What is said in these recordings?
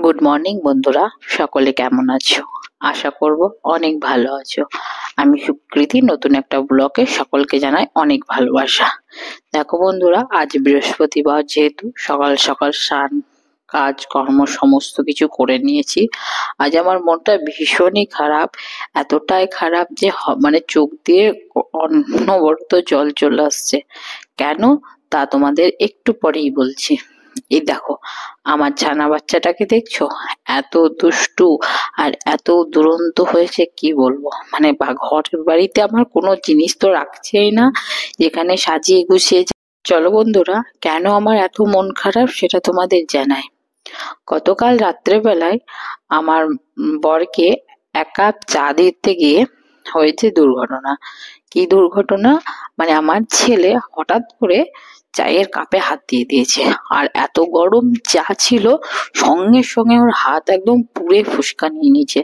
Good morning বন্ধুরা, সকলে কেমন আছো? আশা করব অনেক ভালো আছো। আমি সুকৃতি নতুন একটা ব্লগে সকলকে জানাই অনেক ভালোবাসা। দেখো বন্ধুরা, আজ বৃহস্পতিবার, যেহেতু সকাল সকাল স্নান কাজ কর্ম সমস্ত কিছু করে নিয়েছি। আজ আমার মনটা ভীষণই খারাপ, এতটাই খারাপ যে মানে চোখ দিয়ে অনবরত জল চলে আসছে। কেন তা তোমাদের একটু পরেই বলছি। এই দেখো, আমার ছানা বাচ্চাটাকে দেখছো? এত দুষ্টু আর এত দুরন্ত হয়েছে, কি বলবো। মানে ঘরের বাড়িতে আমার কোনো জিনিস তো রাখছেই না যেখানে সাজিয়ে গুছিয়ে। চলো বন্ধুরা, কেন আমার এত মন খারাপ সেটা তোমাদের জানাই। গতকাল রাত্রেবেলায় আমার বরকে এক কাপ চা দিতে গিয়ে হয়েছে দুর্ঘটনা। কি দুর্ঘটনা? মানে আমার ছেলে হঠাৎ করে চায়ের কাপে হাত দিয়ে দিয়েছে, আর এত গরম চা ছিল, সঙ্গে সঙ্গে ওর হাত একদম পুড়ে ফুসকানিয়ে নিয়েছে।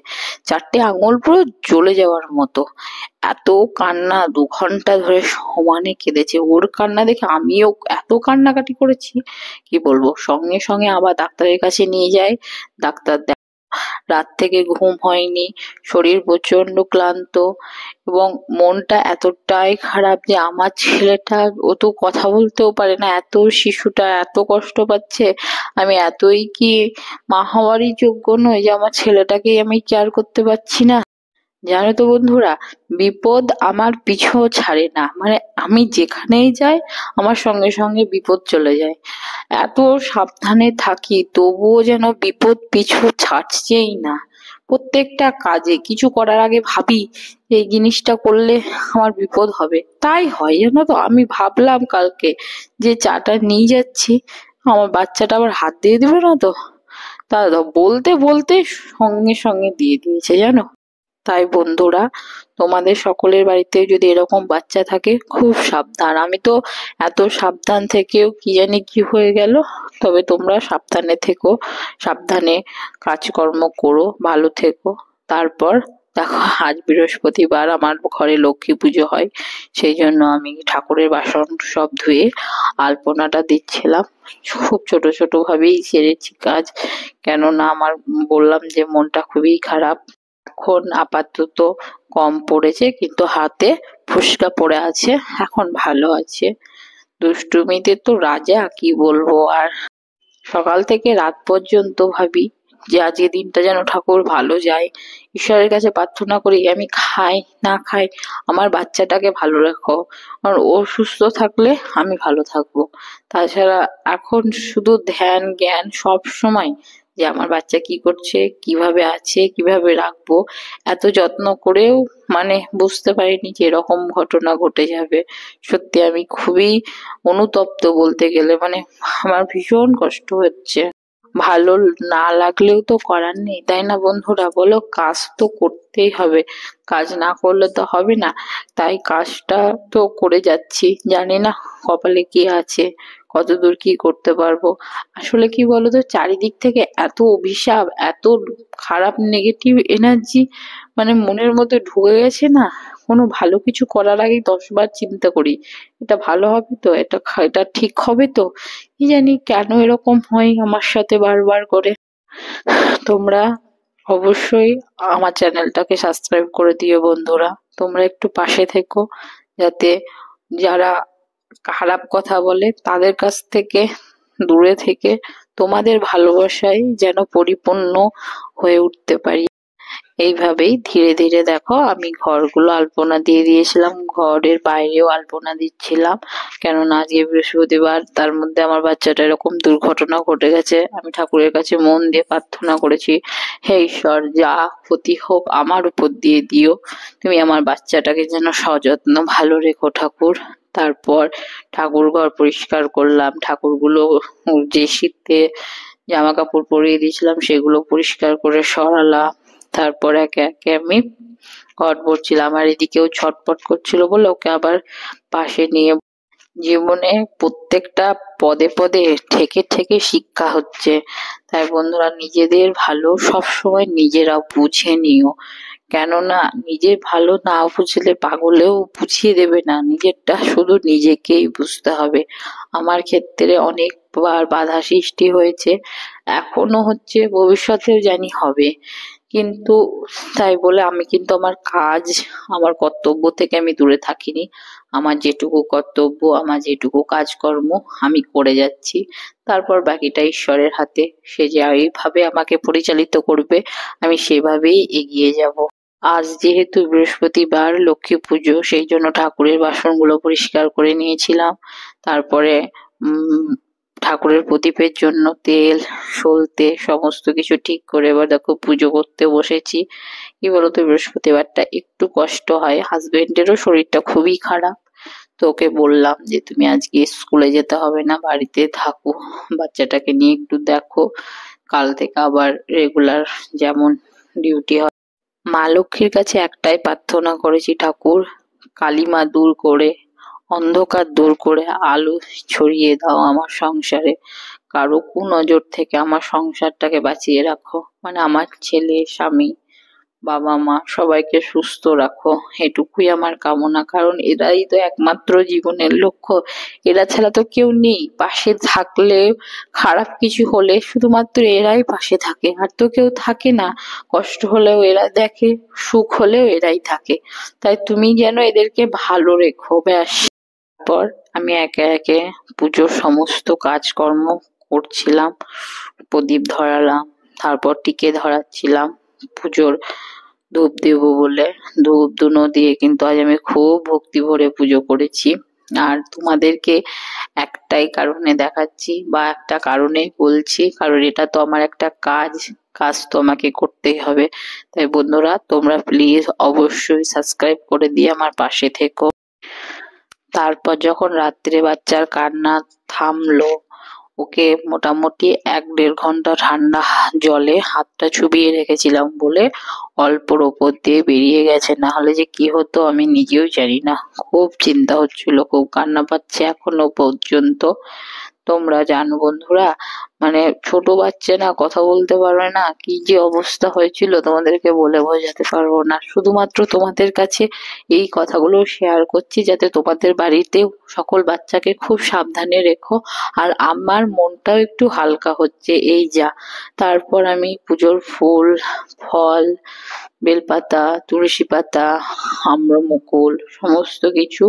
4টে আঙুল পুরো জ্বলে যাওয়ার মতো। এত কান্না, 2 ঘন্টা ধরে সমানে কেঁদেছে। ওর কান্না দেখে আমিও এত কান্নাকাটি করেছি, কি বলবো। সঙ্গে সঙ্গে আবার ডাক্তারের কাছে নিয়ে যায়। ডাক্তার রাত থেকে ঘুম হয়নি, শরীর প্রচন্ড ক্লান্ত এবং মনটা এতটাই খারাপ যে আমার ছেলেটা, ও তো কথা বলতেও পারে না, এত শিশুটা এত কষ্ট পাচ্ছে। আমি এতই কি মা হওয়ারই যোগ্য নই যে আমার ছেলেটাকেই আমি কেয়ার করতে পারছি না? জানো তো বন্ধুরা, বিপদ আমার পিছু ছাড়ে না। মানে আমি যেখানেই যাই আমার সঙ্গে সঙ্গে বিপদ চলে যায়। এত সাবধানে থাকি তবুও যেন বিপদ পিছু ছাড়ছেই না। প্রত্যেকটা কাজে কিছু করার আগে ভাবি এই জিনিসটা করলে আমার বিপদ হবে, তাই হয়। জানো তো, আমি ভাবলাম কালকে যে চাটা নিয়ে যাচ্ছি, আমার বাচ্চাটা আবার হাত দিয়ে দিবে না তো। তা বলতে বলতে সঙ্গে সঙ্গে দিয়ে দিয়েছে, জানো। তাই বন্ধুরা, তোমাদের সকলের বাড়িতে যদি এরকম বাচ্চা থাকে খুব সাবধান। আমি তো এত সাবধান থেকেও কি জানি কি হয়ে গেল। তবে তোমরা সাবধানে থেকো, সাবধানে কাজকর্ম করো, ভালো থেকো। তারপর দেখো, আজ বৃহস্পতিবার, আমার ঘরে লক্ষ্মী পুজো হয়, সেই জন্য আমি ঠাকুরের বাসন সব ধুয়ে আলপনাটা দিচ্ছিলাম। খুব ছোট ছোট ভাবেই সেরেছি কাজ, কেননা আমার বললাম যে মনটা খুবই খারাপ। এখন আপাতত কম পড়েছে, কিন্তু হাতে ফুসকা পড়ে আছে, এখন ভালো আছে। দুষ্টুমিতে তো রাজা, কি বলবো। আর সকাল থেকে রাত পর্যন্ত ভাবি যে আজকে দিনটা যেন ঠাকুর ভালো যায়। ঈশ্বরের কাছে প্রার্থনা করি, আমি খাই না খাই আমার বাচ্চাটাকে ভালো রাখো, আর ও সুস্থ থাকলে আমি ভালো থাকবো। তাছাড়া এখন শুধু ধ্যান জ্ঞান সব সময় যে আমার বাচ্চা কি করছে, কিভাবে আছে, কিভাবে রাখবো। এত যত্ন করেও মানে বুঝতে পারিনি যে এরকম ঘটনা ঘটে যাবে। সত্যি আমি খুবই অনুতপ্ত বলতে গেলে। মানে আমার ভীষণ কষ্ট হচ্ছে। ভালো না লাগলেও তো করার নেই, তাই না বন্ধুরা? বলো, কাজ তো করতেই হবে, কাজ না করলে তো হবে না। তাই কাজটা তো করে যাচ্ছি, জানি না কপালে কি আছে, কতদূর কি করতে পারবো। আসলে কি বলতো, চারিদিক থেকে এত অভিশাপ, এত খারাপ নেগেটিভ এনার্জি মানে মনের মধ্যে ঢুকে গেছে না, কোনো ভালো কিছু করার আগে 10বার চিন্তা করি, এটা ভালো হবে তো, এটা ঠিক হবে তো। কি জানি কেন এরকম হয় আমার সাথে বারবার করে। তোমরা অবশ্যই আমার চ্যানেলটাকে সাবস্ক্রাইব করে দিও বন্ধুরা। তোমরা একটু পাশে থেকো, যাতে যারা খারাপ কথা বলে তাদের কাছ থেকে দূরে থেকে তোমাদের ভালোবাসায় যেন পরিপূর্ণ হয়ে উঠতে পারি। এইভাবেই ধীরে ধীরে দেখো, আমি ঘরগুলো আলপনা দিয়ে দিয়েছিলাম, ঘরের বাইরেও আলপনা দিচ্ছিলাম। কেননা আজকে বৃহস্পতিবার, তার মধ্যে আমার বাচ্চাটা এরকম দুর্ঘটনা ঘটে গেছে। আমি ঠাকুরের কাছে মন দিয়ে প্রার্থনা করেছি, হে ঈশ্বর, যা ক্ষতি হোক আমার উপর দিয়ে দিও, তুমি আমার বাচ্চাটাকে যেন সযত্ন ভালো রেখো ঠাকুর। তারপর ঠাকুর ঘর পরিষ্কার করলাম, ঠাকুরগুলো যে শীতে জামা কাপড় পরিয়ে দিয়েছিলাম সেগুলো পরিষ্কার করে সরালাম। তারপর একে একে আমি ঘর পড়ছিলাম, আর এদিকেও ছটপট করছিল বলে ওকে আবার পাশে নিয়ে। জীবনে প্রত্যেকটা পদে পদে ঠেকে ঠেকে শিক্ষা হচ্ছে। তাই বন্ধুরা, নিজেদের ভালো সবসময় নিজেরা বুঝে নিও, কেননা নিজে ভালো না বুঝলে পাগলেও বুঝিয়ে দেবে না, নিজেরটা শুধু নিজেকেই বুঝতে হবে। আমার ক্ষেত্রে অনেক অনেকবার বাধা সৃষ্টি হয়েছে, এখনো হচ্ছে, ভবিষ্যতেও জানি হবে। কিন্তু তাই বলে আমি কিন্তু আমার কাজ, আমার কর্তব্য থেকে আমি দূরে থাকিনি। আমার যেটুকু কর্তব্য, আমার যেটুকু কাজকর্ম আমি করে যাচ্ছি। তারপর বাকিটা ঈশ্বরের হাতে। সে যেভাবে আমাকে পরিচালিত করবে আমি সেভাবেই এগিয়ে যাব। আজ যেহেতু বৃহস্পতিবার, লক্ষ্মী পুজো, সেই জন্য ঠাকুরের বাসনগুলো পরিষ্কার করে নিয়েছিলাম। তারপরে ঠাকুরের প্রদীপের জন্য তেল, সলতে সমস্ত কিছু ঠিক করে এবার দেখো পুজো করতে বসেছি। কি বলতো, বৃহস্পতিবারটা একটু কষ্ট হয়, হাজবেন্ডেরও শরীরটা খুবই খারাপ। তো ওকে বললাম যে তুমি আজকে স্কুলে যেতে হবে না, বাড়িতে থাকো, বাচ্চাটাকে নিয়ে একটু দেখো, কাল থেকে আবার রেগুলার যেমন ডিউটি হয়। মা লক্ষ্মীর কাছে একটাই প্রার্থনা করেছি, ঠাকুর কালিমা দূর করে, অন্ধকার দূর করে আলো ছড়িয়ে দাও আমার সংসারে। কারো কুনজর থেকে আমার সংসারটাকে বাঁচিয়ে রাখো, মানে আমার ছেলে, স্বামী, বাবা মা সবাইকে সুস্থ রাখো, এটুকুই আমার কামনা। কারণ এরাই তো একমাত্র জীবনের লক্ষ্য, এরা ছাড়া তো কেউ নেই। পাশে থাকলে, খারাপ কিছু হলে শুধুমাত্র এরাই পাশে থাকে, আর তো কেউ থাকে না। কষ্ট হলেও এরা দেখে, সুখ হলেও এরাই থাকে। তাই তুমি যেন এদেরকে ভালো রেখো, ব্যাস। তারপর আমি একে একে পুজোর সমস্ত কাজকর্ম করছিলাম। প্রদীপ ধরালাম, তারপর টিকে ধরাচ্ছিলাম পুজোর ধূপ দেব বলে। ধূপ ধুনো দিয়ে কিন্তু আজ আমি খুব ভক্তি ভরে পুজো করেছি। আর তোমাদেরকে একটাই কারণে দেখাচ্ছি, বা একটা কারণে বলছি, কারণ এটা তো আমার একটা কাজ, কাজ তো আমাকে করতেই হবে। তাই বন্ধুরা, তোমরা প্লিজ অবশ্যই সাবস্ক্রাইব করে দিয়ে আমার পাশে থেকো। তারপর যখন রাত্রে বাচ্চার কান্না থামলো, ওকে মোটামুটি 1-1.5 ঘন্টা ঠান্ডা জলে হাতটা চুবিয়ে রেখেছিলাম বলে অল্পর ওপর দিয়ে বেরিয়ে গেছে, না হলে যে কি হতো আমি নিজেও জানি না। খুব চিন্তা হচ্ছিল, খুব কান্না পাচ্ছে এখনো পর্যন্ত। তোমরা জানো বন্ধুরা, মানে ছোট বাচ্চা না, কথা বলতে পারবে না, কি যে অবস্থা হয়েছিল তোমাদেরকে বলে বোঝাতে পারবো না। শুধুমাত্র তোমাদের কাছে এই কথাগুলো শেয়ার করছি যাতে তোমাদের বাড়িতেও সকল বাচ্চাকে খুব সাবধানে রেখো। আর আমার মনটাও একটু হালকা হচ্ছে, এই যা। তারপর আমি পুজোর ফুল, ফল, বেলপাতা, তুলসী পাতা, আম্রমুকুল সমস্ত কিছু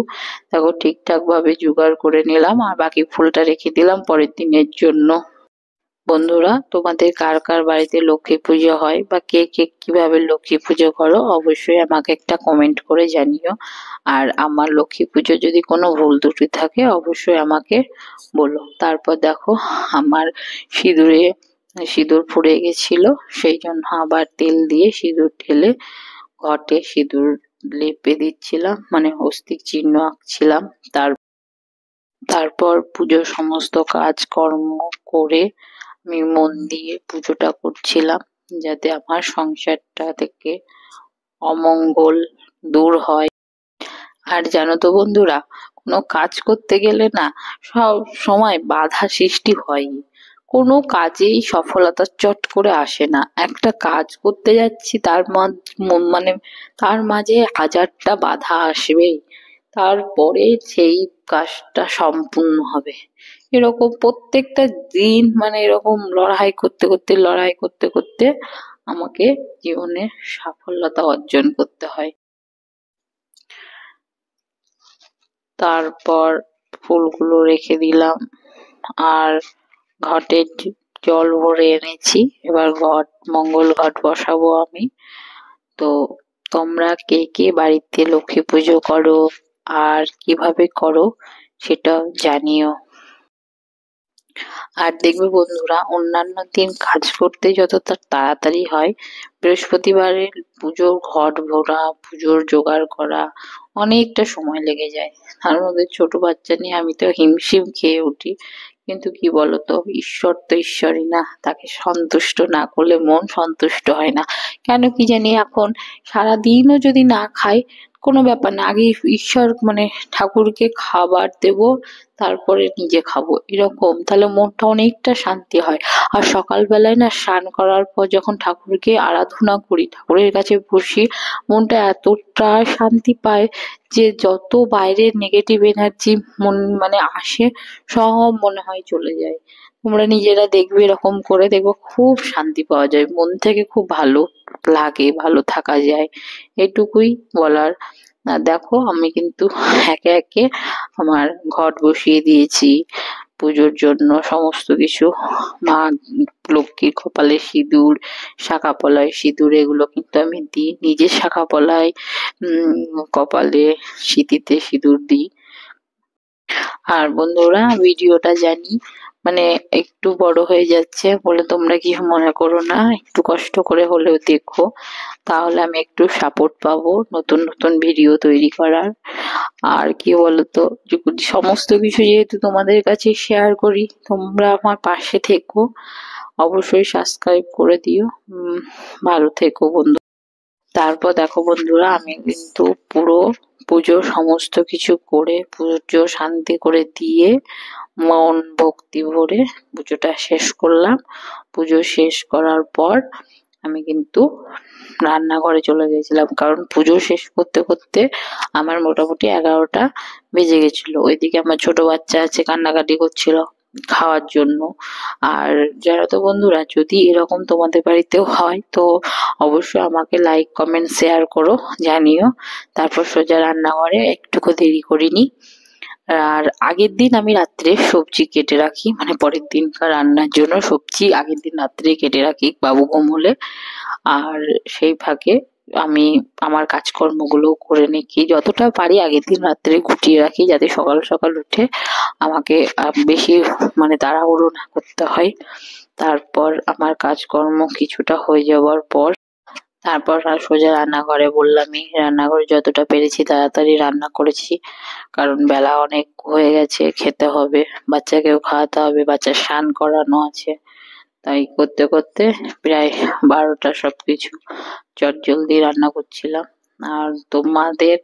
দেখো ঠিকঠাক ভাবে জোগাড় করে নিলাম, আর বাকি ফুলটা রেখে দিলাম পরের দিনের জন্য। বন্ধুরা, তোমাদের কার কার বাড়িতে লক্ষ্মী পুজো হয়, বা কে কে কিভাবে লক্ষ্মী পুজো করো, অবশ্যই আমাকে একটা কমেন্ট করে জানিও। আর আমার লক্ষ্মী পুজো যদি কোনো ভুল ত্রুটি থাকে অবশ্যই আমাকে বলো। তারপর দেখো আমার সিঁদুর পুড়ে গেছিল, সেই জন্য আবার তেল দিয়ে সিঁদুর ঢেলে ঘটে সিঁদুর লেপে দিচ্ছিলাম, মানে হস্তিক চিহ্ন আঁকছিলাম। তারপর পুজোর সমস্ত কাজকর্ম করে আমি মন দিয়ে পুজোটা করছিলাম, যাতে আমার সংসারটা থেকে অমঙ্গল দূর হয়। আর জানো তো বন্ধুরা, কোনো কাজ করতে গেলে না সব সময় বাধা সৃষ্টি হয়ই, কোনো কাজেই সফলতা চট করে আসে না। একটা কাজ করতে যাচ্ছি, মানে তার মাঝে হাজারটা বাধা আসবেই, তারপরে সেই কাজটা সম্পূর্ণ হবে। এরকম প্রত্যেকটা দিন, মানে এরকম লড়াই করতে করতে আমাকে জীবনে সাফল্যতা অর্জন করতে হয়। তারপর ফুলগুলো রেখে দিলাম, আর ঘটে জল ভরে এনেছি, এবার মঙ্গল ঘট বসাবো আমি। তো তোমরা কে কে বাড়িতে লক্ষ্মী পুজো করো আর কিভাবে করো সেটা জানিও। আর দেখবে বন্ধুরা, অন্যান্য দিন কাজ করতে যত তাড়াতাড়ি হয়, বৃহস্পতিবারে পুজোর ঘট ভরা, পুজোর জোগাড় করা অনেকটা সময় লেগে যায়। তার মধ্যে ছোট বাচ্চা নিয়ে আমি তো হিমশিম খেয়ে উঠি। কিন্তু কি বলতো, ঈশ্বর তো ঈশ্বরই না, তাকে সন্তুষ্ট না করলে মন সন্তুষ্ট হয় না। কেন কি জানি, এখন সারাদিনও যদি না খাই, কোনো ব্যাপার না, আগে ঈশ্বর মানে ঠাকুরকে খাবার দেব, তারপরে নিজে খাবো, এরকম তাহলে মনটা অনেকটা শান্তি হয়। আর সকালবেলায় না স্নান করার পর যখন ঠাকুরকে আরাধনা করি, ঠাকুরের কাছে বসি, মনটা এতটা শান্তি পায় যে যত বাইরের নেগেটিভ এনার্জি মন মানে আসে, সব মনে হয় চলে যায়। তোমরা নিজেরা দেখবে, এরকম করে দেখবো খুব শান্তি পাওয়া যায়, মন থেকে খুব ভালো লাগে, ভালো থাকা যায়। এটুকুই বলার। দেখো আমি কিন্তু একে একে আমার ঘট বসিয়ে দিয়েছি পুজোর জন্য, সমস্ত কিছু। মা লক্ষ্মীর কপালে সিঁদুর, শাখা পলায় সিঁদুর, এগুলো কিন্তু আমি দিই, নিজে শাখা পলায়, কপালে সিঁথিতে সিঁদুর দিই। আর বন্ধুরা, ভিডিওটা জানি মানে একটু বড় হয়ে যাচ্ছে বলে তোমরা কিছু মনে করো না, একটু কষ্ট করে হলেও দেখো, তাহলে আমি একটু সাপোর্ট পাবো নতুন নতুন ভিডিও তৈরি করার। আর কি বলতো, সমস্ত কিছু যেহেতু তোমাদের কাছে শেয়ার করি, তোমরা আমার পাশে থেকো, অবশ্যই সাবস্ক্রাইব করে দিও। ভালো থেকো বন্ধু। তারপর দেখো বন্ধুরা, আমি কিন্তু পুরো পুজো সমস্ত কিছু করে, পুজো শান্তি করে দিয়ে, মন ভক্তি ভরে পুজোটা শেষ করলাম। পুজো শেষ করার পর আমি কিন্তু রান্নাঘরে চলে গেছিলাম, কারণ পুজো শেষ করতে করতে আমার মোটামুটি 11টা বেজে গেছিল। ওইদিকে আমার ছোট বাচ্চা আছে, কান্নাকাটি করছিল খাওয়ার জন্য। আর জানো তো বন্ধুরা, যদি এরকম তোমাদের বাড়িতেও হয় তো অবশ্যই আমাকে লাইক কমেন্ট শেয়ার করো, জানিও। তারপর সোজা রান্নাঘরে একটুকু দেরি করিনি। আর আগের দিন আমি রাত্রে সবজি কেটে রাখি, মানে পরের দিনকার রান্নার জন্য সবজি আগের দিন রাত্রে কেটে রাখি বাবু ঘুমোলে। আর সেই ফাঁকে আমি আমার কাজকর্মগুলো করে নিই, যতটা পারি আগের দিন রাত্রে গুটিয়ে রাখি, যাতে সকাল সকাল উঠে আমাকে বেশি মানে তাড়াহুড়ো না করতে হয়। তারপর আমার কাজকর্ম কিছুটা হয়ে যাওয়ার পর তারপর আর সোজা রান্নাঘরে বললামই, রান্নাঘরে যতটা পেরেছি তাড়াতাড়ি রান্না করেছি, কারণ বেলা অনেক হয়ে গেছে, খেতে হবে, বাচ্চাকেও খাওয়াতে হবে, বাচ্চা স্নান করানো আছে। তাই করতে করতে প্রায় 12টা সবকিছু চটজলদি রান্না করছিলাম। আর তোমাদের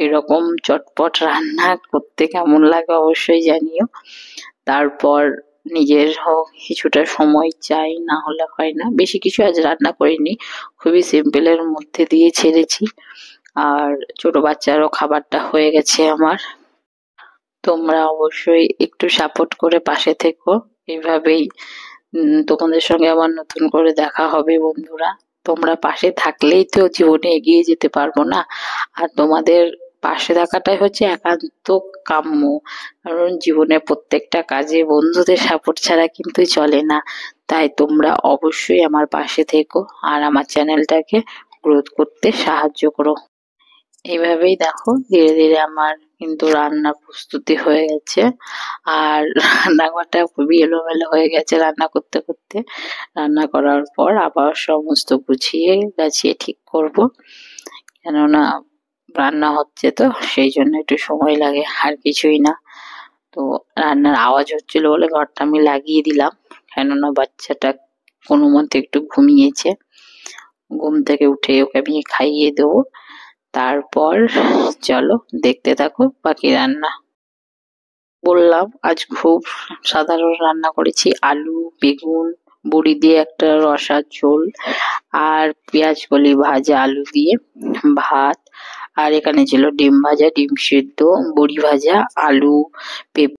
এরকম চটপট রান্না করতে কেমন লাগে অবশ্যই জানিও। তারপর নিজের হোক কিছুটা সময় চাই, না হলে হয় না। বেশি কিছু আজ রান্না করিনি, খুবই সিম্পলের মধ্যে দিয়ে ছেড়েছি। আর ছোট বাচ্চারও খাবারটা হয়ে গেছে আমার। তোমরা অবশ্যই একটু সাপোর্ট করে পাশে থেকো, এভাবেই তোমাদের সঙ্গে আবার নতুন করে দেখা হবে বন্ধুরা। তোমরা পাশে থাকলেই তো জীবনে এগিয়ে যেতে পারবো না। আর তোমাদের পাশে থাকাটাই হচ্ছে একান্ত কাম্য, কারণ জীবনে প্রত্যেকটা কাজে বন্ধুদের সাপোর্ট ছাড়া কিন্তু চলে না। তাই তোমরা অবশ্যই আমার পাশে থেকো আর আমার চ্যানেলটাকে গ্রোথ করতে সাহায্য করো। এইভাবেই দেখো ধীরে ধীরে আমার কিন্তু রান্নার প্রস্তুতি হয়ে গেছে। আর রান্নাঘরটা খুবই এলোমেলো হয়ে গেছে রান্না করতে করতে। রান্না করার পর আবার সমস্ত গুছিয়ে গাছিয়ে ঠিক করব, কেননা রান্না হচ্ছে তো সেই জন্য একটু সময় লাগে, আর কিছুই না। তো রান্নার আওয়াজ হচ্ছিল বলে ঘরটা আমি লাগিয়ে দিলাম, কেননা বাচ্চাটা কোনো মতে একটু ঘুমিয়েছে, ঘুম থেকে উঠে ওকে আমি খাইয়ে দেবো। তারপর চলো দেখতে থাকো বাকি রান্না। বললাম আজ খুব সাধারণ রান্না করেছি, আলু বেগুন বড়ি দিয়ে একটা রসার ঝোল, আর পেঁয়াজ কলি ভাজা আলু দিয়ে ভাত, আর এখানে ছিল ডিম ভাজা, ডিম সিদ্ধ, বড়ি ভাজা, আলু পেঁপে